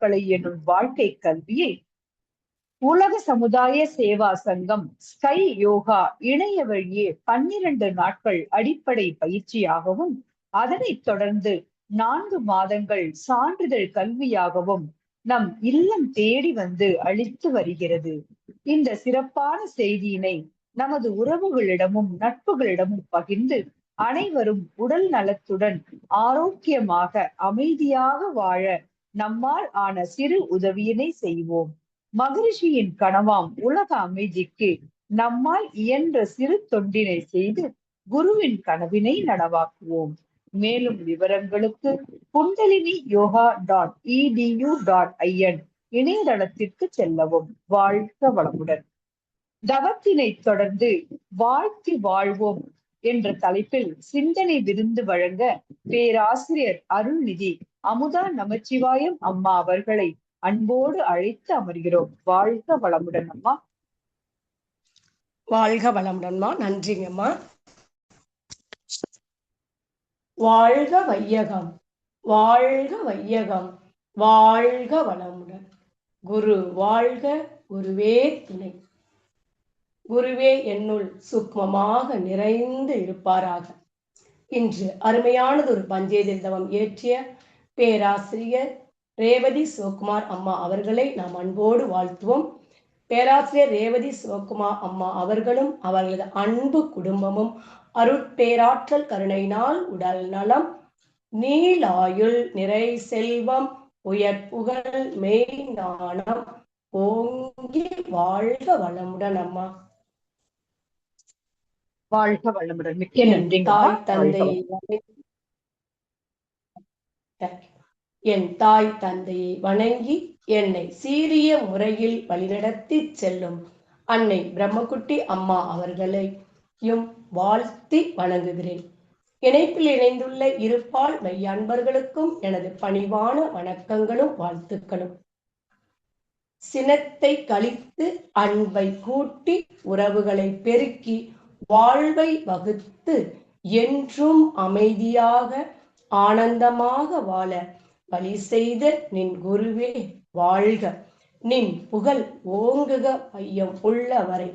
கலை எனும் வாழ்க்கை கல்வியை உலக சமுதாய சேவா சங்கம் ஸ்கை யோகா இணைய வழியே 12 நாட்கள் அடிப்படை பயிற்சியாகவும் அதனைத் தொடர்ந்து 4 மாதங்கள் சான்றிதழ் கல்வியாகவும் நம் இல்லம் தேடி வந்து அளித்து வருகிறது. இந்த சிறப்பான செய்தியினை நமது உறவுகளிடமும் நட்புகளிடமும் பகிர்ந்து அனைவரும் உடல் நலத்துடன் ஆரோக்கியமாக அமைதியாக வாழ நம்மால் ஆன சிறு உதவியினை செய்வோம். மகரிஷியின் கனவாம் உலக அமைதிக்கு நம்மால் இயன்ற சிறு தொண்டினை செய்து குருவின் கனவினை நனவாக்குவோம். மேலும் விவரங்களுக்கு kundaliniyoga.edu.in இணையதளத்திற்கு செல்லவும். வாழ்க வளமுடன். தவத்தினை தொடர்ந்து வாழ்த்தி வாழ்வோம் என்ற தலைப்பில் சிந்தனை விருந்து வழங்க பேராசிரியர் அருள்நிதி அமுதா நமச்சிவாயம் அம்மா அவர்களை அன்போடு அழைத்து அமர்கிறோம். வாழ்க வளமுடன் அம்மா. வாழ்க வளமுடன்மா. நன்றிங்கம்மா. வாழ்க வையகம், வாழ்க வையகம், வாழ்க வளமுடன். குரு வாழ்க, குருவே துணை. குருவே என்னுள் சூக்மமாக நிறைந்து இருப்பாராக. இன்று அருமையானதொரு பஞ்சேதில் தவம் ஏற்றிய பேராசிரியர் ரேவதி சிவகுமார் அம்மா அவர்களை நாம் அன்போடு வாழ்த்துவோம். பேராசிரியர் ரேவதி சிவகுமார் அம்மா அவர்களும் அவர்களது அன்பு குடும்பமும் அருட்பேராற்றல் கருணையினால் உடல் நலம், நீளாயுள், நிறை செல்வம், உயர் புகழ், மெய் ஞானம் ஓங்கி வாழ்க வளமுடன் அம்மா. வாழ்க வளமுடன். மிக்க நன்றி. என் தாய் தந்தையை வணங்கி என்னை சீரிய முறையில் வழிநடத்தி செல்லும் அன்னை பிரம்மகுட்டி அம்மா அவர்களையும் வாழ்த்தி வணங்குகிறேன். இணைப்பில் இணைந்துள்ள இருபால் மெய் அன்பர்களுக்கும் எனது பணிவான வணக்கங்களும் வாழ்த்துக்களும். சினத்தை கழித்து அன்பை கூட்டி உறவுகளை பெருக்கி வாழ்வை வகுத்து என்றும் அமைதியாக ஆனந்தமாக வாழ வழி செய்த நின் குருவே வாழ்க. நின் புகழ் ஓங்குக வையம் உள்ளவரை.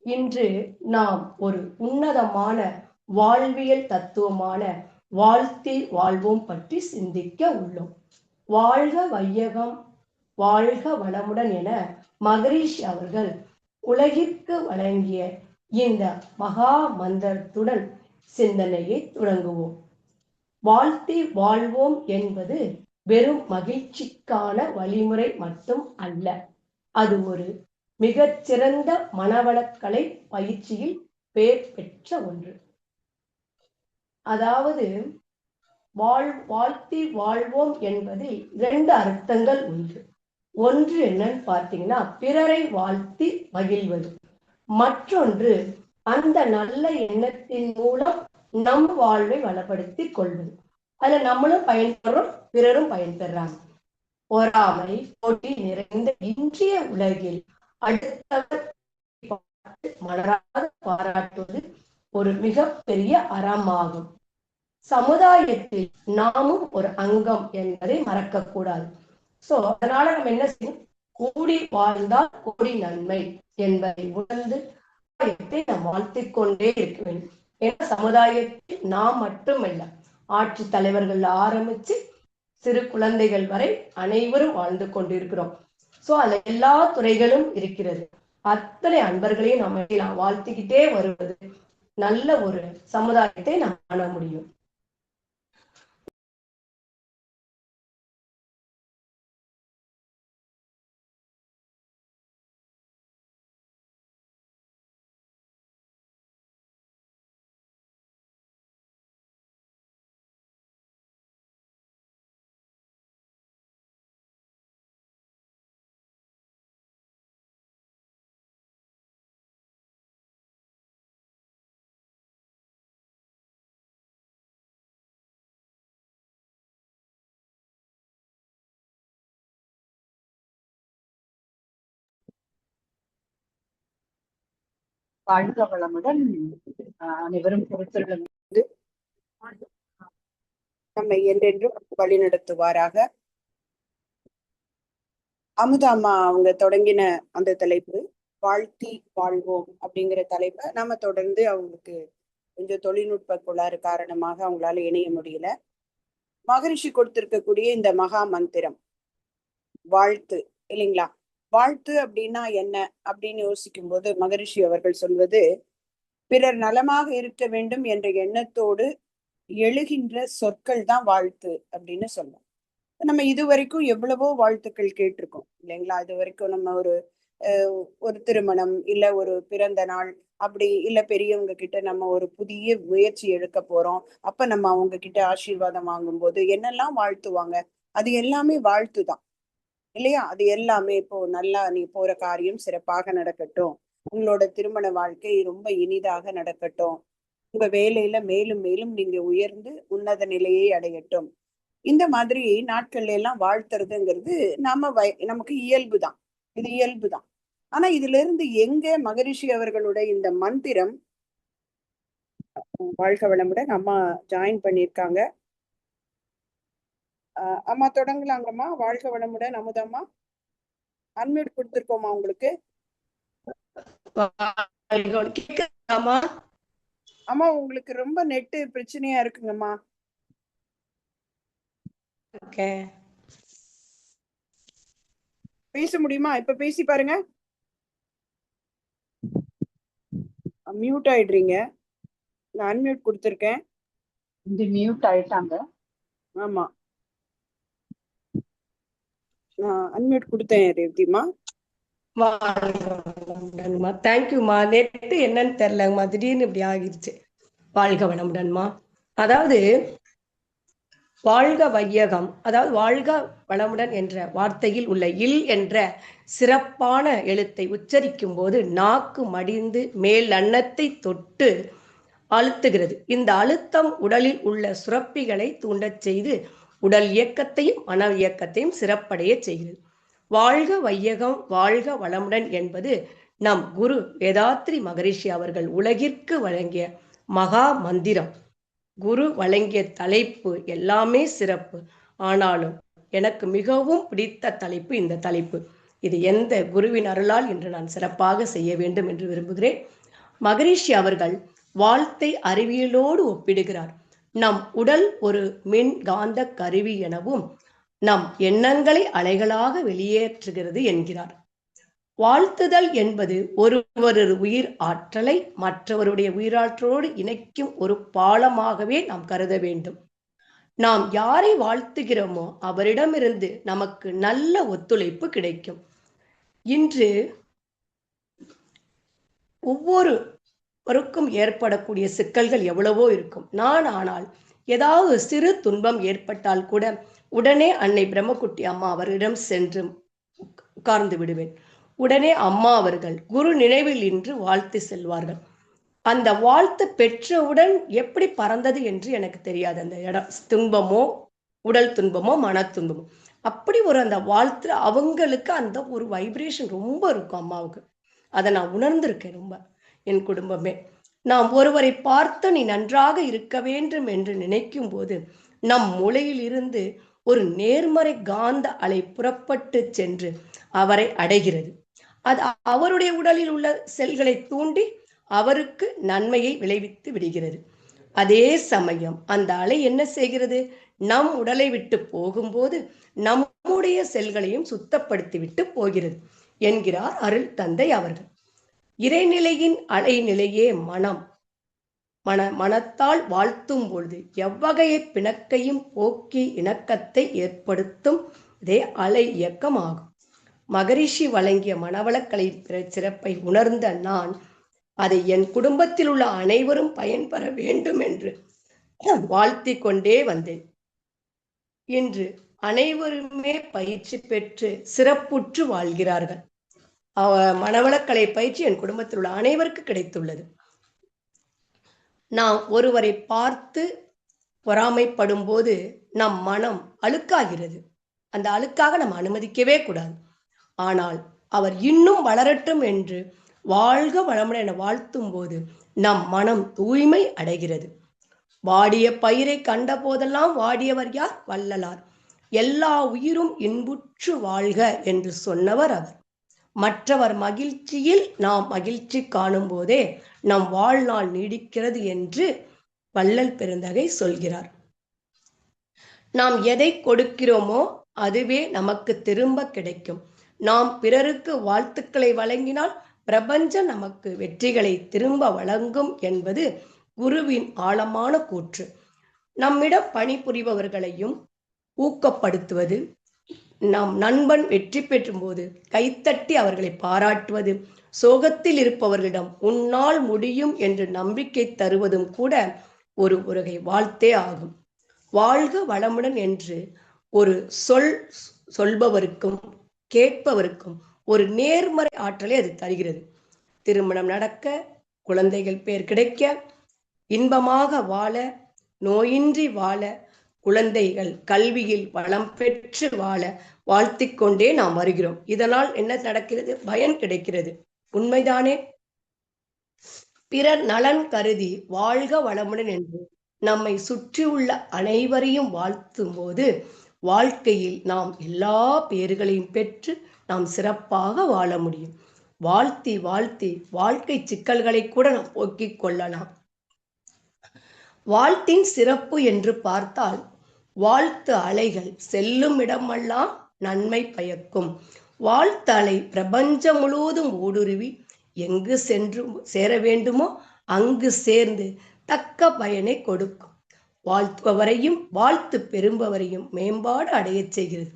இன்று நாம் ஒரு உன்னதமான வாழ்வியல் தத்துவமான வாழ்த்தி வாழ்வோம் பற்றி சிந்திக்க உள்ளோம். வாழ்க வையகம், வாழ்க வளமுடன் என மகரிஷி அவர்கள் உலகிற்கு வழங்கிய இந்த மகா மந்திரத்துடன் சிந்தனையை தொடங்குவோம். வாழ்த்தி வாழ்வோம் என்பது வெறும் மகிழ்ச்சிக்கான வழிமுறை மட்டும் அல்ல. அது ஒரு மிகச்சிறந்த மனவளக்கலை பயிற்சியில் பெயர் பெற்ற ஒன்று. அதாவது வாழ்த்தி வாழ்வோம் என்பதில் 2 அர்த்தங்கள் உண்டு. ஒன்று என்னன்னு பார்த்தீங்கன்னா பிறரை வாழ்த்தி மகிழ்வது. மற்றொன்று அந்த நல்ல எண்ணத்தின் மூலம் நம் வாழ்வை வளப்படுத்திக் கொள்வது. அதுல நம்மளும் பயன்பெறோம், பிறரும் பயன்பெறாங்க. பொறாமை போட்டி நிறைந்த இன்றைய உலகில் அடுத்தவர் மலராக பாராட்டுவது ஒரு மிகப்பெரிய அறமாகும். சமுதாயத்தில் நாமும் ஒரு அங்கம் என்பதை மறக்க கூடாது. சோ அதனால நம்ம என்ன செய்யணும்? கூடி வாழ்ந்தால் கோடி நன்மை என்பதை உணர்ந்து நாம் வாழ்த்திக் கொண்டே இருக்க வேண்டும். ஏன்னா சமுதாயத்தில் நாம் மட்டுமல்ல, ஆட்சி தலைவர்கள் ஆரம்பிச்சு சிறு குழந்தைகள் வரை அனைவரும் வாழ்ந்து கொண்டிருக்கிறோம். சோ அதுல எல்லா துறைகளும் இருக்கிறது. அத்தனை அன்பர்களையும் நம்ம வாழ்த்திக்கிட்டே வருவது நல்ல ஒரு சமுதாயத்தை நாம் காண முடியும். வாழ்க வளமுடன். அனைவரும் பொறுத்தருடன் நம்மை என்றென்றும் வழி நடத்துவாராக. அமுதாம்மா அவங்க தொடங்கின அந்த தலைப்பு வாழ்த்தி வாழ்வோம் அப்படிங்கிற தலைப்பை நாம தொடர்ந்து அவங்களுக்கு கொஞ்சம் தொழில்நுட்ப கோளாறு காரணமாக அவங்களால இணைய முடியல. மகரிஷி கொடுத்திருக்கக்கூடிய இந்த மகா மந்திரம் வாழ்த்து இல்லைங்களா? வாழ்த்து அப்படின்னா என்ன அப்படின்னு யோசிக்கும் போது மகரிஷி அவர்கள் சொல்வது, பிறர் நலமாக இருக்க வேண்டும் என்ற எண்ணத்தோடு எழுகின்ற சொற்கள் தான் வாழ்த்து அப்படின்னு சொல்லுவோம். நம்ம இது வரைக்கும் எவ்வளவோ வாழ்த்துக்கள் கேட்டிருக்கோம் இல்லைங்களா? இது வரைக்கும் நம்ம ஒரு திருமணம் இல்ல ஒரு பிறந்த நாள் அப்படி இல்ல பெரியவங்க கிட்ட நம்ம ஒரு புதிய முயற்சி எடுக்க போறோம், அப்ப நம்ம அவங்க கிட்ட ஆசீர்வாதம் வாங்கும் போது என்னெல்லாம் வாழ்த்துவாங்க, அது எல்லாமே வாழ்த்து தான் இல்லையா? அது எல்லாமே இப்போ நல்லா நீ போற காரியம் சிறப்பாக நடக்கட்டும், உங்களோட திருமண வாழ்க்கை ரொம்ப இனிதாக நடக்கட்டும், உங்க வேலையில மேலும் மேலும் நீங்க உயர்ந்து உன்னத நிலையை அடையட்டும், இந்த மாதிரி நாட்கள்ல எல்லாம் வாழ்த்துறதுங்கிறது நமக்கு இயல்புதான், இது இயல்புதான். ஆனா இதுல இருந்து எங்க மகரிஷி அவர்களுடைய இந்த மந்திரம், வாழ்க வளமுடன் அம்மா ஜாயின் பண்ணிருக்காங்க. அம்மா தொடங்கலாங்கம்மா. வாழ்க வளமுடன் அமுதம்மா. அன்மியூட் கொடுத்துருக்கோமா உங்களுக்கு? அம்மா உங்களுக்கு ரொம்ப நெட்டு பிரச்சனையா இருக்குங்கம்மா. பேச முடியுமா? இப்ப பேசி பாருங்க. மியூட் ஆயிடுறீங்க. நான் அன்மியூட் கொடுத்துருக்கேன். மியூட் ஆயிட்டாங்க. ஆமா, நான் அன்மியூட் கொடுத்தேன் ரேவதிமா. தேங்க்யூமா. நெட்டு என்னன்னு தெரியலங்கம்மா, திடீர்னு இப்படி ஆகிருச்சு. வாழ்க வளமுடன்மா. அதாவது வாழ்க வையகம், அதாவது வாழ்க வளமுடன் என்ற வார்த்தையில் உள்ள இல் என்ற சிறப்பான எழுத்தை உச்சரிக்கும் போது நாக்கு மடிந்து மேல் அன்னத்தை தொட்டு அழுத்துகிறது. இந்த அழுத்தம் உடலில் உள்ள சுரப்பிகளை தூண்டச் செய்து உடல் இயக்கத்தையும் மன இயக்கத்தையும் சிறப்படைய செய்கிறது. வாழ்க வையகம் வாழ்க வளமுடன் என்பது நம் குரு வேதாத்ரி மகரிஷி அவர்கள் உலகிற்கு வழங்கிய மகா மந்திரம். குரு வழங்கிய தலைப்பு எல்லாமே சிறப்பு. ஆனாலும் எனக்கு மிகவும் பிடித்த தலைப்பு இந்த தலைப்பு. இது எந்த குருவின் அருளால் என்று நான் சிறப்பாக செய்ய வேண்டும் என்று விரும்புகிறேன். மகரிஷி அவர்கள் வாழ்த்தை அறிவியலோடு ஒப்பிடுகிறார். நம் உடல் ஒரு மின் காந்த கருவி எனவும் நம் எண்ணங்களை அலைகளாக வெளியேற்றுகிறது என்கிறார். வாழ்த்துதல் என்பது ஒருவரது உயிர் ஆற்றலை மற்றவருடைய உயிராற்றலோடு இணைக்கும் ஒரு பாலமாகவே நாம் கருத வேண்டும். நாம் யாரை வாழ்த்துகிறோமோ அவரிடமிருந்து நமக்கு நல்ல ஒத்துழைப்பு கிடைக்கும். இன்று ஒவ்வொருவருக்கும் ஏற்படக்கூடிய சிக்கல்கள் எவ்வளவோ இருக்கும். ஆனால் ஏதாவது சிறு துன்பம் ஏற்பட்டால் கூட உடனே அன்னை பிரம்மகுட்டி அம்மா அவரிடம் சென்று உட்கார்ந்து விடுவேன். உடனே அம்மா அவர்கள் குரு நினைவில் இன்று வாழ்த்து செல்வார்கள். அந்த வாழ்த்து பெற்றவுடன் எப்படி பறந்தது என்று எனக்கு தெரியாது. அந்த இடம் துன்பமோ உடல் துன்பமோ மன துன்பமோ அப்படி ஒரு அந்த வாழ்த்து அவங்களுக்கு அந்த ஒரு வைப்ரேஷன் ரொம்ப இருக்கும் அம்மாவுக்கு. அதை நான் உணர்ந்திருக்கேன் ரொம்ப. என் குடும்பமே நாம் ஒருவரை பார்த்து நீ நன்றாக இருக்க வேண்டும் என்று நினைக்கும் போது நம் மூளையில் இருந்து ஒரு நேர்மறை காந்த அலை புறப்பட்டு சென்று அவரை அடைகிறது. அது அவருடைய உடலில் உள்ள செல்களை தூண்டி அவருக்கு நன்மையை விளைவித்து விடுகிறது. அதே சமயம் அந்த அலை என்ன செய்கிறது? நம் உடலை விட்டு போகும்போது நம்முடைய செல்களையும் சுத்தப்படுத்தி விட்டு போகிறது என்கிறார் அருள் தந்தை அவர்கள். இறைநிலையின் அலைநிலையே மனம். மனத்தால் வாழ்த்தும் பொழுது எவ்வகையை பிணக்கையும் போக்கி இணக்கத்தை ஏற்படுத்தும் இதே அலை இயக்கமாகும். மகரிஷி வழங்கிய மனவளக்கலை சிறப்பை உணர்ந்த நான் அதை என் குடும்பத்தில் உள்ள அனைவரும் பயன்பெற வேண்டும் என்று வாழ்த்தி கொண்டே வந்தேன். இன்று அனைவருமே பயிற்சி பெற்று சிறப்புற்று வாழ்கிறார்கள். மனவளக்கலை பயிற்சி என் குடும்பத்தில் உள்ள அனைவருக்கு கிடைத்துள்ளது. நாம் ஒருவரை பார்த்து பொறாமைப்படும் போது நம் மனம் அழுக்காகிறது. அந்த அழுக்காக நாம் அனுமதிக்கவே கூடாது. ஆனால் அவர் இன்னும் வளரட்டும் என்று வாழ்க வளமுடன் என வாழ்த்தும் போது நம் மனம் தூய்மை அடைகிறது. வாடிய பயிரை கண்ட போதெல்லாம் வாடியவர் யார்? வள்ளலார். எல்லா உயிரும் இன்புற்று வாழ்க என்று சொன்னவர் அவர். மற்றவர் மகிழ்ச்சியில் நாம் மகிழ்ச்சி காணும் போதே நம் வாழ்நாள் நீடிக்கிறது என்று வள்ளல் பெருந்தகை சொல்கிறார். நாம் எதை கொடுக்கிறோமோ அதுவே நமக்கு திரும்ப கிடைக்கும். நாம் பிறருக்கு வாழ்த்துக்களை வழங்கினால் பிரபஞ்சம் நமக்கு வெற்றிகளை திரும்ப வழங்கும் என்பது குருவின் ஆழமான கூற்று. நம்மிடம் பணிபுரிபவர்களையும் ஊக்கப்படுத்துவது, நம் நண்பன் வெற்றி பெற்றும் போது கைத்தட்டி அவர்களை பாராட்டுவது, சோகத்தில் இருப்பவர்களிடம் உன்னால் முடியும் என்று நம்பிக்கை தருவதும் கூட ஒரு வகை வாழ்த்தே ஆகும். வாழ்க வளமுடன் என்று ஒரு சொல்பவருக்கும் கேட்பவருக்கும் ஒரு நேர்மறை ஆற்றலை அது தருகிறது. திருமணம் நடக்க, குழந்தைகள் பேர் கிடைக்க, இன்பமாக வாழ, நோயின்றி வாழ, குழந்தைகள் கல்வியில் வளம் பெற்று வாழ வாழ்த்திக் கொண்டே நாம் வருகிறோம். இதனால் என்ன நடக்கிறது? பயன் கிடைக்கிறது. உண்மைதானே? பிறர் நலன் கருதி வாழ்க வளமுடன் என்று நம்மை சுற்றியுள்ள அனைவரையும் வாழ்த்தும் போது வாழ்க்கையில் நாம் எல்லா பேறுகளையும் பெற்று நாம் சிறப்பாக வாழ முடியும். வாழ்த்தி வாழ்த்தி வாழ்க்கை சிக்கல்களை கூட நாம் போக்கிக் கொள்ளலாம். வாழ்த்தின் சிறப்பு என்று பார்த்தால், வாழ்த்து அலைகள் செல்லும் இடமெல்லாம் நன்மை பயக்கும். வாழ்த்து அலை பிரபஞ்சம் முழுவதும் ஊடுருவி எங்கு சென்று சேர வேண்டுமோ அங்கு சேர்ந்து தக்க பயனை கொடுக்கும். வாழ்த்துபவரையும் வாழ்த்து பெறுபவரையும் மேம்பாடு அடைய செய்கிறது.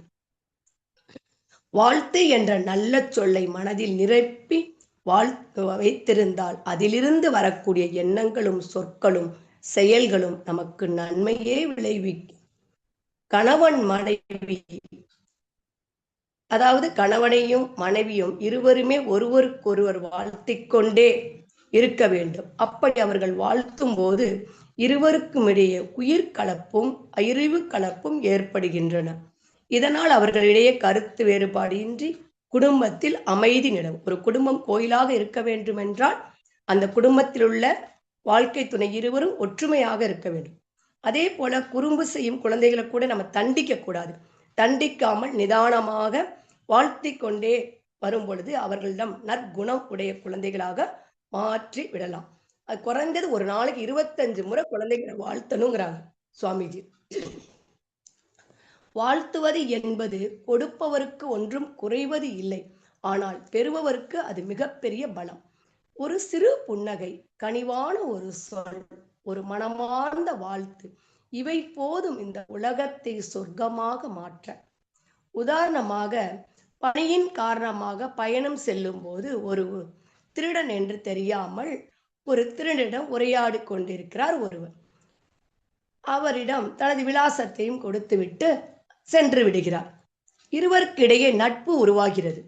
வாழ்த்து என்ற நல்ல சொல்லை மனதில் நிரப்பி வாழ்த்து வைத்திருந்தால் அதிலிருந்து வரக்கூடிய எண்ணங்களும் சொற்களும் செயல்களும் நமக்கு நன்மையே விளைவிக்கும். கணவன் மனைவி, அதாவது கணவனையும் மனைவியும் இருவருமே ஒருவருக்கொருவர் வாழ்த்திக் கொண்டே இருக்க வேண்டும். அப்படி அவர்கள் வாழ்த்தும் போது இருவருக்கும் இடையே உயிர் கலப்பும் அறிவு கலப்பும் ஏற்படுகின்றன. இதனால் அவர்களிடையே கருத்து வேறுபாடு இன்றி குடும்பத்தில் அமைதி நிலவும். ஒரு குடும்பம் கோயிலாக இருக்க வேண்டும் என்றால் அந்த குடும்பத்தில் உள்ள வாழ்க்கை துணை இருவரும் ஒற்றுமையாக இருக்க வேண்டும். அதே போல குறும்பு செய்யும் குழந்தைகளை கூட நம்ம தண்டிக்க கூடாது. தண்டிக்காமல் நிதானமாக வாழ்த்தி கொண்டே வரும் பொழுது அவர்களிடம் நற்குணம் உடைய குழந்தைகளாக மாற்றி விடலாம். அது குறைந்தது ஒரு நாளைக்கு 25 முறை குழந்தைகளை வாழ்த்தணுங்கிறாங்க சுவாமிஜி. வாழ்த்துவது என்பது கொடுப்பவருக்கு ஒன்றும் குறைவது இல்லை, ஆனால் பெறுபவருக்கு அது மிகப்பெரிய பலம். ஒரு சிறு புன்னகை, கனிவான ஒரு சொல், ஒரு மனமார்ந்த வாழ்த்து, இவை போதும் இந்த உலகத்தை சொர்க்கமாக மாற்ற. உதாரணமாக, பணியின் காரணமாக பயணம் செல்லும் போது ஒரு திருடன் என்று தெரியாமல் ஒரு திருடனிடம் உரையாடி கொண்டிருக்கிறார் ஒருவர். அவரிடம் தனது விலாசத்தையும் கொடுத்துவிட்டு சென்று விடுகிறார். இருவருக்கிடையே நட்பு உருவாகிறது.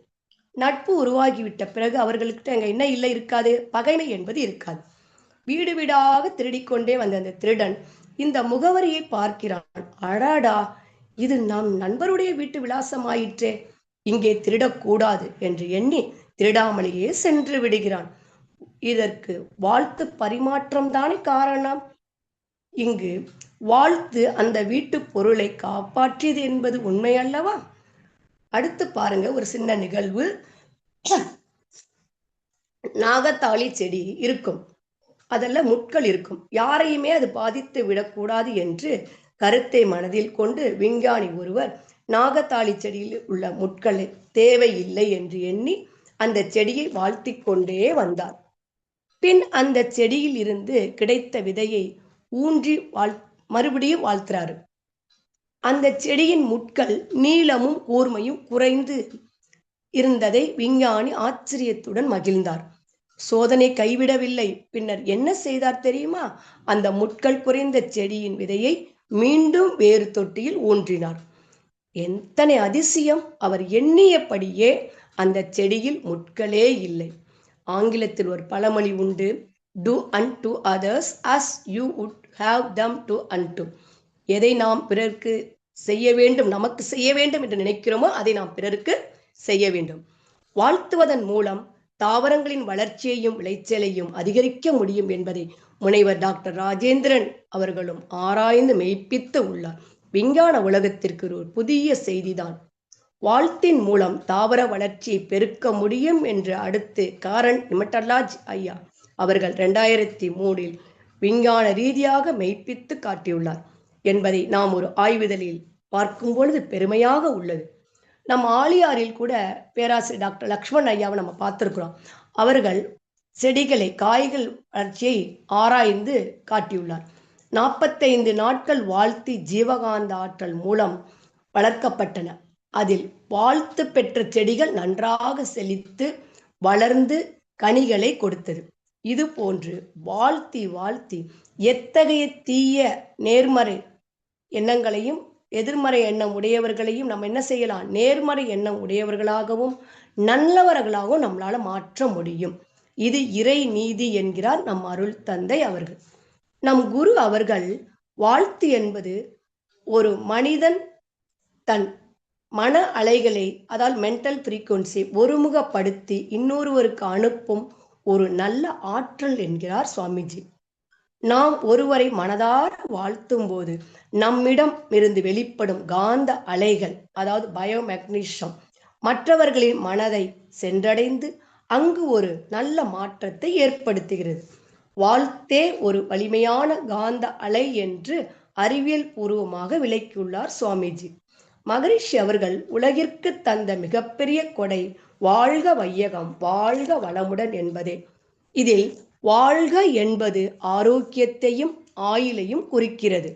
நட்பு உருவாகிவிட்ட பிறகு அவர்களுக்கு அங்க என்ன இல்லை இருக்காது, பகைமை என்பது இருக்காது. வீடு வீடாக திருடிக்கொண்டே வந்த அந்த திருடன் இந்த முகவரியை பார்க்கிறான். அடாடா, இது நம் நண்பருடைய வீட்டு விலாசம் ஆயிற்றே, இங்கே திருடக்கூடாது என்று எண்ணி திருடாமலேயே சென்று விடுகிறான். இதற்கு வாழ்த்து பரிமாற்றம் தானே காரணம். இங்கு வாழ்த்து அந்த வீட்டு பொருளை காப்பாற்றியது என்பது உண்மை அல்லவா? அடுத்து பாருங்க, ஒரு சின்ன நிகழ்வு. நாகத்தாளி செடி இருக்கும், அதெல்லாம் முட்கள் இருக்கும். யாரையுமே அது பாதித்து விடக்கூடாது என்று கருத்தை மனதில் கொண்டு விஞ்ஞானி ஒருவர் நாகத்தாளி செடியில் உள்ள முட்களை தேவையில்லை என்று எண்ணி அந்த செடியை வாழ்த்தி கொண்டே வந்தார். பின் அந்த செடியில் இருந்து கிடைத்த விதையை ஊன்றி மறுபடியும் வாழ்த்துறாரு. அந்த செடியின் முட்கள் நீளமும் கூர்மையும் குறைந்து இருந்ததை விஞ்ஞானி ஆச்சரியத்துடன் மகிழ்ந்தார். சோதனை கைவிடவில்லை. பின்னர் என்ன செய்தார் தெரியுமா? அந்த முட்கள் குறைந்த செடியின் விதையை மீண்டும் வேறு தொட்டியில் ஊன்றினார். எத்தனை அதிசயம்! அவர் எண்ணியபடியே அந்த செடியில் முட்களே இல்லை. ஆங்கிலத்தில் ஒரு பழமொழி உண்டு, do unto others as you would have them do unto. எதை நாம் பிறருக்கு செய்ய வேண்டும், நமக்கு செய்ய வேண்டும் என்று நினைக்கிறோமோ அதை நாம் பிறருக்கு செய்ய வேண்டும். வாழ்த்துவதன் மூலம் தாவரங்களின் வளர்ச்சியையும் விளைச்சலையும் அதிகரிக்க முடியும் என்பதை முனைவர் டாக்டர் ராஜேந்திரன் அவர்களும் ஆராய்ந்து மெய்ப்பித்து உள்ளார். விஞ்ஞான உலகத்திற்கு ஒரு புதிய செய்திதான். வாழ்த்தின் மூலம் தாவர வளர்ச்சியை பெருக்க முடியும் என்று அடுத்து காரன் நிமட்டலாஜ் ஐயா அவர்கள் 2003 விஞ்ஞான ரீதியாக மெய்ப்பித்து காட்டியுள்ளார் என்பதை நாம் ஒரு ஆய்விதழில் பார்க்கும் பொழுது பெருமையாக உள்ளது. நம் ஆழியாரில் கூட பேராசிரியர் டாக்டர் லக்ஷ்மண் ஐயாவை நம்ம பார்த்திருக்கிறோம். அவர்கள் செடிகளை காய்கள் வளர்ச்சியை ஆராய்ந்து காட்டியுள்ளார். 45 நாட்கள் வாழ்த்தி ஜீவகாந்த ஆற்றல் மூலம் வளர்க்கப்பட்டன. அதில் வாழ்த்து பெற்ற செடிகள் நன்றாக செழித்து வளர்ந்து கனிகளை கொடுத்தது. இது போன்று வாழ்த்தி வாழ்த்தி எத்தகைய தீய நேர்மறை எண்ணங்களையும் எதிர்மறை எண்ணம் உடையவர்களையும் நம்ம என்ன செய்யலாம்? நேர்மறை எண்ணம் உடையவர்களாகவும் நல்லவர்களாகவும் நம்மளால மாற்ற முடியும். இது இறை நீதி என்கிறார் நம் அருள் தந்தை அவர்கள். நம் குரு அவர்கள் வாழ்த்து என்பது ஒரு மனிதன் தன் மன அலைகளை, அதாவது மென்டல் ஃப்ரீக்வன்சி ஒருமுகப்படுத்தி இன்னொருவருக்கு அனுப்பும் ஒரு நல்ல ஆற்றல் என்கிறார் சுவாமிஜி. நாம் ஒருவரை மனதார வாழ்த்தும் போது நம்மிடம் இருந்து வெளிப்படும் காந்த அலைகள், அதாவது பயோமெக்னீசியம், மற்றவர்களின் மனதை சென்றடைந்து அங்கு ஒரு நல்ல மாற்றத்தை ஏற்படுத்துகிறது. வாழ்த்தே ஒரு வலிமையான காந்த அலை என்று அறிவியல் பூர்வமாக விளக்கியுள்ளார் சுவாமிஜி. மகரிஷி அவர்கள் உலகிற்கு தந்த மிகப்பெரிய கொடை வாழ்க வையகம் வாழ்க வளமுடன் என்பதே. இதில் வாழ்க என்பது ஆரோக்கியத்தையும் ஆயுளையும் குறிக்கிறது.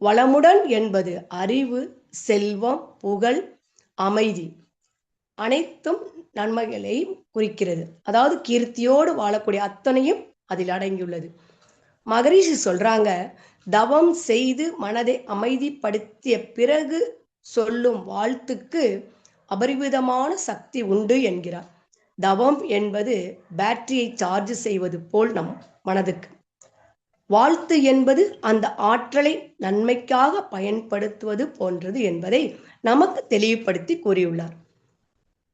வளமுடன் என்பது அறிவு, செல்வம், புகழ், அமைதி அனைத்தும் நன்மைகளையும் குறிக்கிறது. அதாவது கீர்த்தியோடு வாழக்கூடிய அத்தனையும் அதில் அடங்கியுள்ளது. மகரிஷி சொல்றாங்க, தவம் செய்து மனதை அமைதிப்படுத்திய பிறகு சொல்லும் வாழ்த்துக்கு அபரிவிதமான சக்தி உண்டு என்கிறார். தவம் என்பது பேட்டரியை சார்ஜ் செய்வது போல் நம் மனதுக்கு. வாழ்த்து என்பது அந்த ஆற்றலை நன்மைக்காக பயன்படுத்துவது போன்றது என்பதை நமக்கு தெளிவுபடுத்தி கூறியுள்ளார்.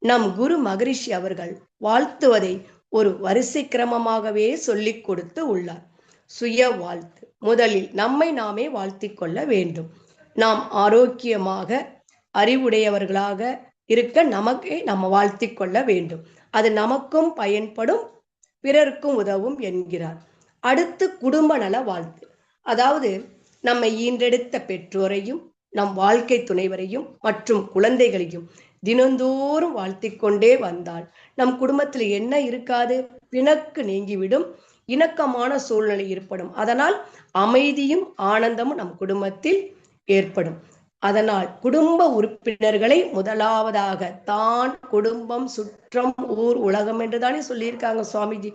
நம் குரு மகரிஷி அவர்கள் வாழ்த்துவதை ஒரு வரிசை கிரமமாகவே சொல்லிக் கொடுத்து உள்ளார். சுய வாழ்த்து. முதலில் நம்மை நாமே வாழ்த்திக் கொள்ள வேண்டும். நாம் ஆரோக்கியமாக அறிவுடையவர்களாக இருக்க நமக்கே நம்ம வாழ்த்திக் கொள்ள வேண்டும். அது நமக்கும் பயன்படும், பிறருக்கும் உதவும் என்கிறார். அடுத்து குடும்ப நல வாழ்த்து. அதாவது நம்மை ஈன்றெடுத்த பெற்றோரையும் நம் வாழ்க்கை துணைவரையும் மற்றும் குழந்தைகளையும் தினந்தோறும் வாழ்த்திக் கொண்டே வந்தால் நம் குடும்பத்தில் என்ன இருக்காது? பிணக்கு நீங்கிவிடும், இணக்கமான சூழ்நிலை ஏற்படும். அதனால் அமைதியும் ஆனந்தமும் நம் குடும்பத்தில் ஏற்படும். அதனால் குடும்ப உறுப்பினர்களை முதலாவதாக தான், குடும்பம், சுற்றம், ஊர், உலகம் என்றுதானே சொல்லியிருக்காங்க சுவாமிஜி.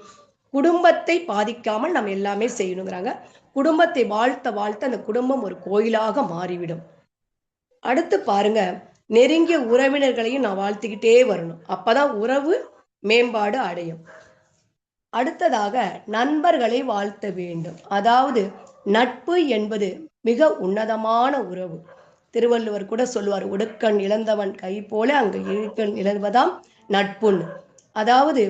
குடும்பத்தை பாதிக்காமல் நம்ம எல்லாமே செய்யணுங்கிறாங்க. குடும்பத்தை வாழ்த்த வாழ்த்த அந்த குடும்பம் ஒரு கோயிலாக மாறிவிடும். அடுத்து பாருங்க, நெருங்கிய உறவினர்களையும் நான் வாழ்த்திக்கிட்டே வரணும். அப்பதான் உறவு மேம்பாடு அடையும். அடுத்ததாக நண்பர்களை வாழ்த்த வேண்டும். அதாவது நட்பு என்பது மிக உன்னதமான உறவு. திருவள்ளுவர் கூட சொல்லுவார், உடுக்கண் இழந்தவன் கை போல அங்கு இழுக்கண் இழந்ததாம் நட்புன்னு. அதாவது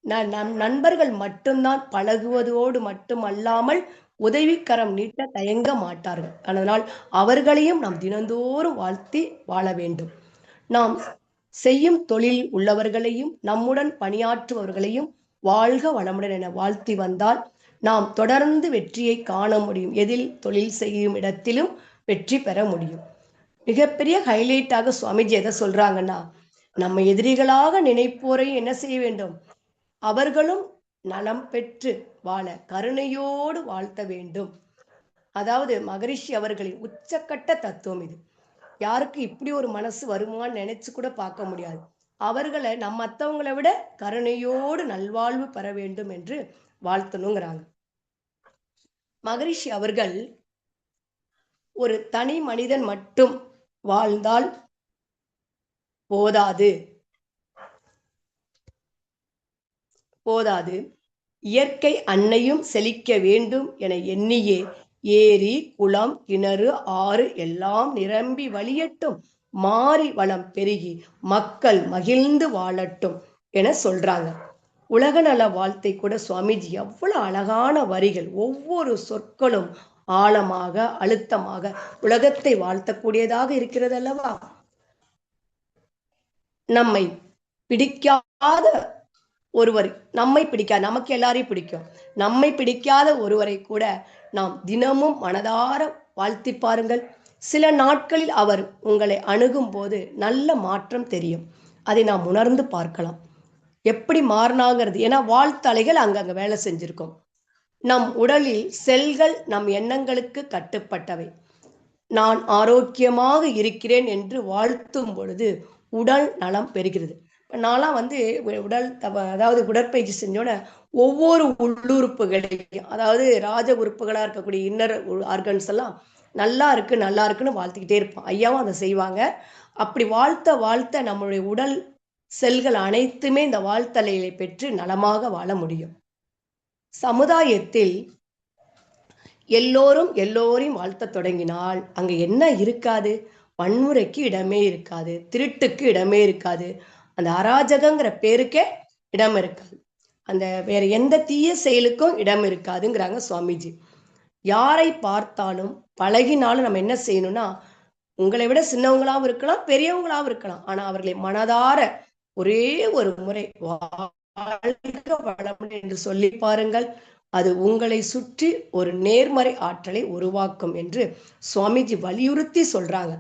நம் நண்பர்கள் மட்டும்தான் பழகுவதோடு மட்டும் அல்லாமல் உதவிக்கரம் நீட்ட தயங்க மாட்டார்கள். அதனால் அவர்களையும் நாம் தினந்தோறும் வாழ்த்தி வாழ வேண்டும். நாம் செய்யும் தொழில் உள்ளவர்களையும் நம்முடன் பணியாற்றுபவர்களையும் வாழ்க வளமுடன் என வாழ்த்தி வந்தால் நாம் தொடர்ந்து வெற்றியை காண முடியும். எதில் தொழில் செய்யும் இடத்திலும் வெற்றி பெற முடியும். மிகப்பெரிய ஹைலைட்டாக சுவாமிஜி எதை சொல்றாங்கன்னா, நம்ம எதிரிகளாக நினைப்போரையும் என்ன செய்ய வேண்டும்? அவர்களும் நலம் பெற்று வாழ கருணையோடு வாழ்த்த வேண்டும். அதாவது மகரிஷி அவர்களின் உச்சக்கட்ட தத்துவம் இது. யாருக்கு இப்படி ஒரு மனசு வருமான்னு நினைச்சு கூட பார்க்க முடியாது. அவர்களை நம்ம மற்றவங்களை விட கருணையோடு நல்வாழ்வு பெற வேண்டும் என்று வாழ்த்தணுங்கிறாங்க. மகரிஷி அவர்கள் ஒரு தனி மனிதன் மட்டும் வாழ்ந்தால் போதாது, இயற்கை அன்னையும் செழிக்க வேண்டும் என எண்ணியே ஏரி, குளம், கிணறு, ஆறு எல்லாம் நிரம்பி வழியட்டும், மாறி வளம் பெருகி மக்கள் மகிழ்ந்து வாழட்டும் என சொல்றாங்க. உலக நல வாழ்த்தை கூட சுவாமிஜி எவ்வளவு அழகான வரிகள், ஒவ்வொரு சொற்களும் ஆழமாக அழுத்தமாக உலகத்தை வாழ்த்தக்கூடியதாக இருக்கிறது அல்லவா. நம்மை பிடிக்காத ஒருவர், நம்மை பிடிக்காத, நமக்கு எல்லாரையும் பிடிக்கும், நம்மை பிடிக்காத ஒருவரை கூட நாம் தினமும் மனதார வாழ்த்தி பாருங்கள். சில நாட்களில் அவர் உங்களை அணுகும் போது நல்ல மாற்றம் தெரியும். அதை நாம் உணர்ந்து பார்க்கலாம் எப்படி மாறினாங்கிறது. ஏன்னா வாழ்த்தலைகள் அங்கங்க வேலை செஞ்சிருக்கோம். நம் உடலில் செல்கள் நம் எண்ணங்களுக்கு கட்டுப்பட்டவை. நான் ஆரோக்கியமாக இருக்கிறேன் என்று வாழ்த்தும் பொழுது உடல் நலம் பெறுகிறது. நான்லாம் உடல் அதாவது உடற்பயிற்சி செஞ்சோட ஒவ்வொரு உள்ளுறுப்புகளையும், அதாவது ராஜ உறுப்புகளா இருக்கக்கூடிய இன்னர் ஆர்கன்ஸ் எல்லாம் நல்லா இருக்கு நல்லா இருக்குன்னு வாழ்த்திக்கிட்டே இருப்போம். ஐயாவும் அதை செய்வாங்க. அப்படி வாழ்த்த வாழ்த்த நம்மளுடைய உடல் செல்கள் அனைத்துமே இந்த வாழ்த்தலைகளை பெற்று நலமாக வாழ முடியும். சமுதாயத்தில் எல்லோரும் எல்லோரையும் வாழ்த்த தொடங்கினால் அங்க என்ன இருக்காது? வன்முறைக்கு இடமே இருக்காது, திருட்டுக்கு இடமே இருக்காது, அந்த அராஜகங்கிற பேருக்கே இடம் இருக்காது, அந்த வேற எந்த தீய செயலுக்கும் இடம் இருக்காதுங்கிறாங்க சுவாமிஜி. யாரை பார்த்தாலும் பழகினாலும் நம்ம என்ன செய்யணும்னா, உங்களை விட சின்னவங்களாவும் இருக்கலாம், பெரியவங்களாவும் இருக்கலாம், ஆனா அவர்களை மனதார ஒரே ஒரு முறை வாழ்க வளமுடன் என்று சொல்லி பாருங்கள். அது உங்களை சுற்றி ஒரு நேர்மறை ஆற்றலை உருவாக்கும் என்று சுவாமிஜி வலியுறுத்தி சொல்றாங்க.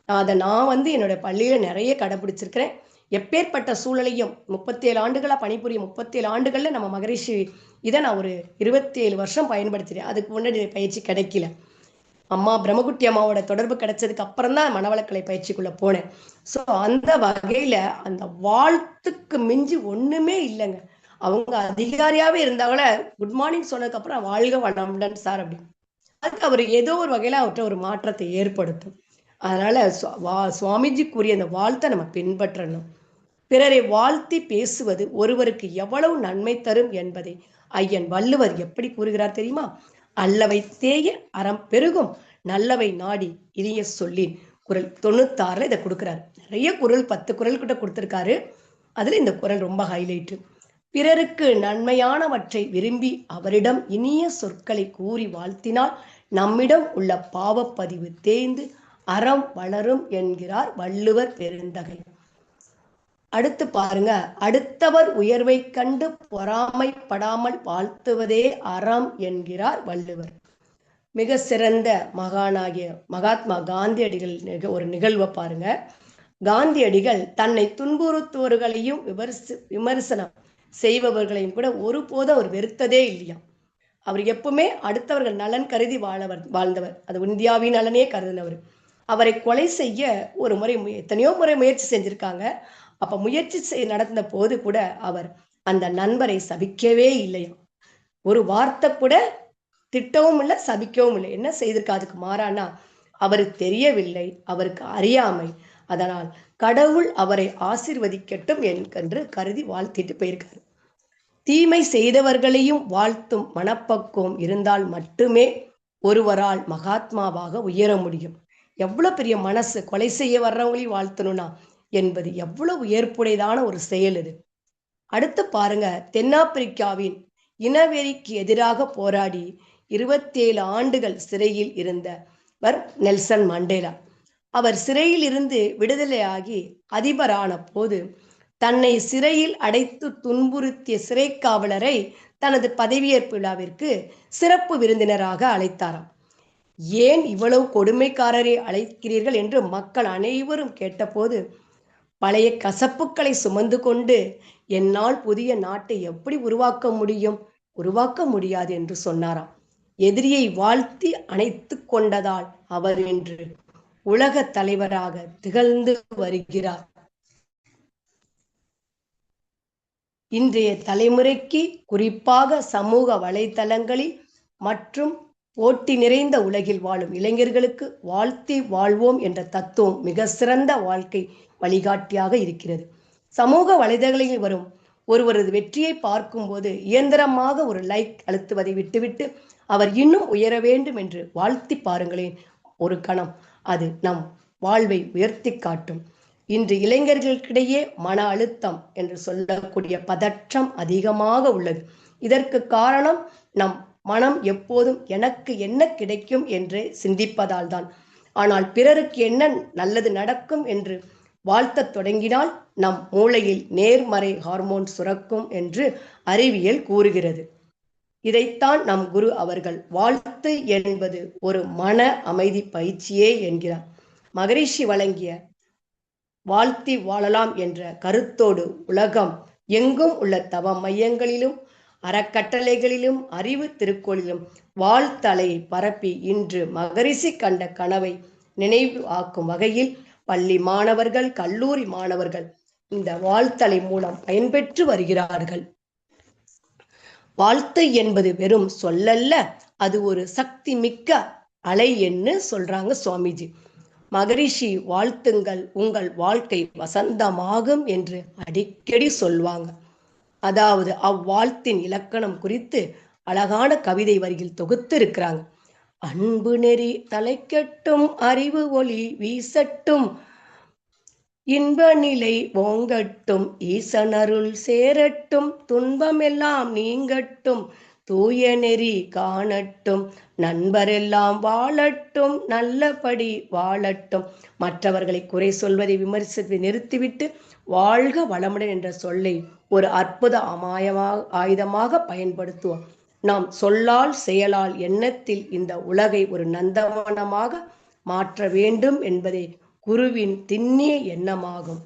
அதை நான் என்னோட பள்ளியில நிறைய கடைபிடிச்சிருக்கிறேன். எப்பேற்பட்ட சூழலையும் 37 ஆண்டுகளா பணிபுரியும் 37 ஆண்டுகள்ல நம்ம மகரிஷி இதை நான் ஒரு 27 வருஷம் பயன்படுத்தினேன். அதுக்கு முன்னாடி பயிற்சி கிடைக்கல. அம்மா பிரம்மகுட்டி அம்மாவோட தொடர்பு கிடைச்சதுக்கு அப்புறம் தான் மனவளக்கலை பயிற்சிக்குள்ள போனேன். ஸோ அந்த வகையில அந்த வாழ்த்துக்கு மிஞ்சி ஒண்ணுமே இல்லைங்க. அவங்க அதிகாரியாவே இருந்தாங்களே, குட் மார்னிங் சொன்னதுக்கு அப்புறம் வாழ்க வளமுடன் சார் அப்படின்னு, அதுக்கு அவர் ஏதோ ஒரு வகையில அவர்கிட்ட ஒரு மாற்றத்தை ஏற்படுத்தும். அதனால சுவாமிஜி கூறிய அந்த வாழ்த்தை நம்ம பின்பற்றணும். பிறரை வாழ்த்தி பேசுவது ஒருவருக்கு எவ்வளவு நன்மை தரும் என்பதை ஐயன் வள்ளுவர் எப்படி கூறுகிறார் தெரியுமா? அல்லவை தேய அறம் பெருகும், நல்லவை நாடி இனிய சொல்லி. குறள் 96 இதை கொடுக்கிறாரு. நிறைய குறள் 10 குறள் கிட்ட கொடுத்திருக்காரு. அதுல இந்த குறள் ரொம்ப ஹைலைட்டு. பிறருக்கு நன்மையானவற்றை விரும்பி அவரிடம் இனிய சொற்களை கூறி வாழ்த்தினால் நம்மிடம் உள்ள பாவப்பதிவு தேய்ந்து அறம் வளரும் என்கிறார் வள்ளுவர் பெருந்தகை. அடுத்து பாருங்க, அடுத்தவர் உயர்வை கண்டு பொறாமைப்படாமல் வாழ்த்துவதே அறம் என்கிறார் வள்ளுவர். மிக சிறந்த மகானாகிய மகாத்மா காந்தியடிகள் ஒரு நிகழ்வை பாருங்க. காந்தியடிகள் தன்னை துன்புறுத்துவர்களையும் விமர்சனம் செய்பவர்களையும் கூட ஒருபோதும் அவர் வெறுத்ததே இல்லையா. அவர் எப்பவுமே அடுத்தவர்கள் நலன் கருதி வாழ்ந்தவர். அது இந்தியாவின் நலனே கருதினவர். அவரை கொலை செய்ய ஒரு முறை எத்தனையோ முறை முயற்சி செஞ்சிருக்காங்க. அப்ப முயற்சி நடந்த போது கூட அவர் அந்த நண்பரை சபிக்கவே இல்லையா. ஒரு வார்த்தை கூட திட்டவும் இல்லை, சபிக்கவும் இல்லை. என்ன செய்திருக்கா? அதுக்கு மாறானா, அவருக்கு தெரியவில்லை, அவருக்கு அறியாமை, அதனால் கடவுள் அவரை ஆசீர்வதிக்கட்டும் என்று கருதி வாழ்த்திட்டு போயிருக்காரு. தீமை செய்தவர்களையும் வாழ்த்தும் மனப்பக்குவம் இருந்தால் மட்டுமே ஒருவரால் மகாத்மாவாக உயர முடியும். எவ்வளவு பெரிய மனசு! கொலை செய்ய வர்றவங்களையும் வாழ்த்தணும்னா என்பது எவ்வளவு ஏற்புடையதான ஒரு செயல் இது. அடுத்து பாருங்க, தென்னாப்பிரிக்காவின் இனவெறிக்கு எதிராக போராடி 27 ஆண்டுகள் சிறையில் இருந்தவர் நெல்சன் மண்டேலா. அவர் சிறையில் இருந்து விடுதலையாகி அதிபரான போது தன்னை சிறையில் அடைத்து துன்புறுத்திய சிறை காவலரை தனது பதவியேற்பு விழாவிற்கு சிறப்பு விருந்தினராக அழைத்தாராம். ஏன் இவ்வளவு கொடுமைக்காரரை அழைக்கிறீர்கள் என்று மக்கள் அனைவரும் கேட்டபோது, பழைய கசப்புக்களை சுமந்து கொண்டு என்னால் புதிய நாட்டை எப்படி உருவாக்க முடியாது என்று சொன்னாராம். எதிரியை வாழ்த்தி அணைத்து கொண்டதால் அவர் இன்று உலக தலைவராக திகழ்ந்து வருகிறார். இன்றைய தலைமுறைக்கு, குறிப்பாக சமூக வலைத்தளங்களில் மற்றும் போட்டி நிறைந்த உலகில் வாழும் இளைஞர்களுக்கு வாழ்த்தி வாழ்வோம் என்ற தத்துவம் மிக சிறந்த வாழ்க்கை வழிகாட்டியாக இருக்கிறது. சமூக வலைதளங்களில் வரும் ஒருவரது வெற்றியை பார்க்கும்போது இயந்திரமாக ஒரு லைக் அழுத்துவதை விட்டுவிட்டு அவர் இன்னும் உயர வேண்டும் என்று வாழ்த்தி பாருங்களேன் ஒரு கணம். அது நம் வாழ்வை உயர்த்தி காட்டும். இன்று இளைஞர்களுக்கிடையே மன அழுத்தம் என்று சொல்லக்கூடிய பதற்றம் அதிகமாக உள்ளது. இதற்கு காரணம் நம் மனம் எப்போதும் எனக்கு என்ன கிடைக்கும் என்று சிந்திப்பதால் தான். ஆனால் பிறருக்கு என்ன நல்லது நடக்கும் என்று வாழ்த்தத் தொடங்கினால் நம் மூளையில் நேர்மறை ஹார்மோன் சுரக்கும் என்று அறிவியல் கூறுகிறது. இதைத்தான் நம் குரு அவர்கள் வாழ்த்து என்பது ஒரு மன அமைதி பயிற்சியே என்கிறார். மகரிஷி வழங்கிய வாழ்த்தி வாழலாம் என்ற கருத்தோடு உலகம் எங்கும் உள்ள தவ மையங்களிலும் அறக்கட்டளைகளிலும் அறிவு திருக்கோளிலும் வாழ்த்தலையை பரப்பி இன்று மகரிஷி கண்ட கனவை நினைவு ஆக்கும் வகையில் பள்ளி மாணவர்கள், கல்லூரி மாணவர்கள் இந்த வாழ்த்தலை மூலம் பயன்பெற்று வருகிறார்கள். வாழ்த்து என்பது வெறும் சொல்லல்ல, அது ஒரு சக்தி மிக்க அலை என்று சொல்றாங்க சுவாமிஜி. மகரிஷி வாழ்த்துங்கள், உங்கள் வாழ்க்கை வசந்தமாகும் என்று அடிக்கடி சொல்வாங்க. அதாவது அவ்வாழ்த்தின் இலக்கணம் குறித்து அழகான கவிதை வரியில் தொகுத்து இருக்கிறாங்க. அன்பு நெறி தலைக்கட்டும், அறிவு ஒளி வீசட்டும், இன்ப நிலை ஓங்கட்டும், ஈசனருள் சேரட்டும், துன்பமெல்லாம் நீங்கட்டும், தூய நெறி காணட்டும், நண்பரெல்லாம் வாழட்டும், நல்லபடி வாழட்டும். மற்றவர்களை குறை சொல்வதை விமர்சித்து நிறுத்திவிட்டு வாழ்க வளமுடன் என்ற சொல்லை ஒரு அற்புத ஆயுதமாக பயன்படுத்துவோம். நாம் சொல்லால் செயலால் எண்ணத்தில் இந்த உலகை ஒரு நந்தவனமாக மாற்ற வேண்டும் என்பதே குருவின் திண்ணிய எண்ணமாகும்.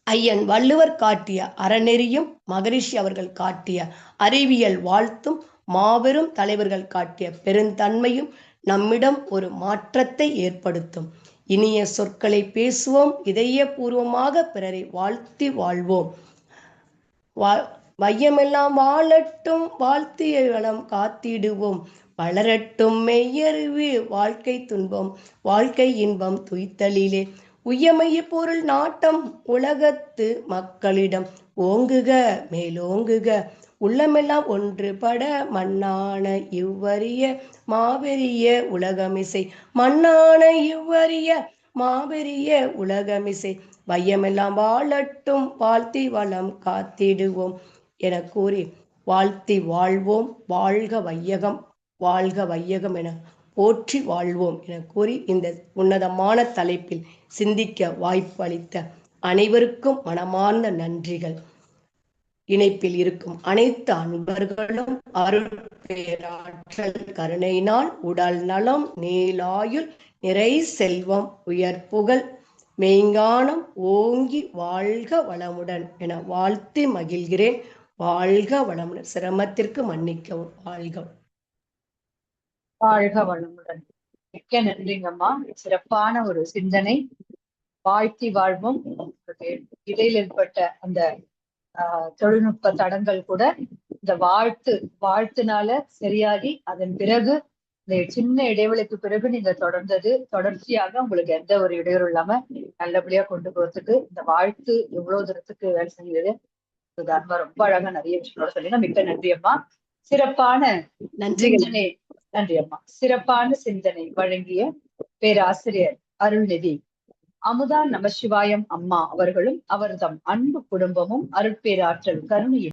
ஐயன் வள்ளுவர் காட்டிய அறநெறியும் மகரிஷி அவர்கள் காட்டிய அறிவியல் வாழ்த்தும் மாபெரும் தலைவர்கள் காட்டிய பெருந்தன்மையும் நம்மிடம் ஒரு மாற்றத்தை ஏற்படுத்தும். இனிய சொற்களை பேசுவோம், இதயபூர்வமாக பிறரை வாழ்த்தி வாழ்வோம். வையமெல்லாம் வாழட்டும், வாழ்த்திய வளம் காத்திடுவோம், வளரட்டும் மெய்யறிவு, வாழ்க்கை துன்பம் வாழ்க்கை இன்பம் துய்த்தலிலே, உயமைய பொருள் நாட்டம் உலகத்து மக்களிடம் ஓங்குக மேலோங்குக, உள்ளமெல்லாம் ஒன்றுபட மண்ணான இவ்வரிய மாபெரிய உலகமிசை, மண்ணான இவ்வரிய மாபெரிய உலகமிசை, வையமெல்லாம் வாழட்டும், வாழ்த்தி வளம் காத்திடுவோம் என கூறி வாழ்த்தி வாழ்வோம். வாழ்க வையகம், வாழ்க வையகம் என போற்றி வாழ்வோம் என கூறி இந்த உன்னதமான தலைப்பில் சிந்திக்க வாய்ப்பு அளித்த அனைவருக்கும் மனமார்ந்த நன்றிகள். இணைப்பில் இருக்கும் அனைத்து அன்பர்களும் அருட்பேராற்றல் கருணையினால் உடல் நலம், நீலாயுள், நிறை செல்வம், உயர் புகழ், மெய்ஞானம் ஓங்கி வாழ்க வளமுடன் என வாழ்த்தி மகிழ்கிறேன். வாழ்க வளமுடன். சிரமத்திற்கு மன்னிக்கவும். வாழ்க வாழ்க வளமுடன். மிக்க நன்றிங்கம்மா. சிறப்பான ஒரு சிந்தனை. வாழ்த்தி வாழ்வோம். இடையில் ஏற்பட்ட அந்த தொழில்நுட்ப தடங்கள் கூட இந்த வாழ்த்துனால சரியாகி அதன் பிறகு இந்த சின்ன இடைவெளிக்கு பிறகு நீங்க தொடர்ச்சியாக உங்களுக்கு எந்த ஒரு இடையூறு இல்லாம நல்லபடியா கொண்டு போறதுக்கு இந்த வாழ்த்து எவ்வளவு தூரத்துக்கு வேலை செஞ்சது உதாரணமா ரொம்ப அழகா நிறைய விஷயங்களோட சொல்லிங்க. மிக்க நன்றி அம்மா. சிறப்பான சிந்தனை. நன்றி அம்மா. சிறப்பான சிந்தனை வழங்கிய பேராசிரியர் அருள்நிதி அமுதா நமசிவாயம் அம்மா அவர்களும் அவர்தம் அன்பு குடும்பமும் அருட்பேராற்றல் கருணையில்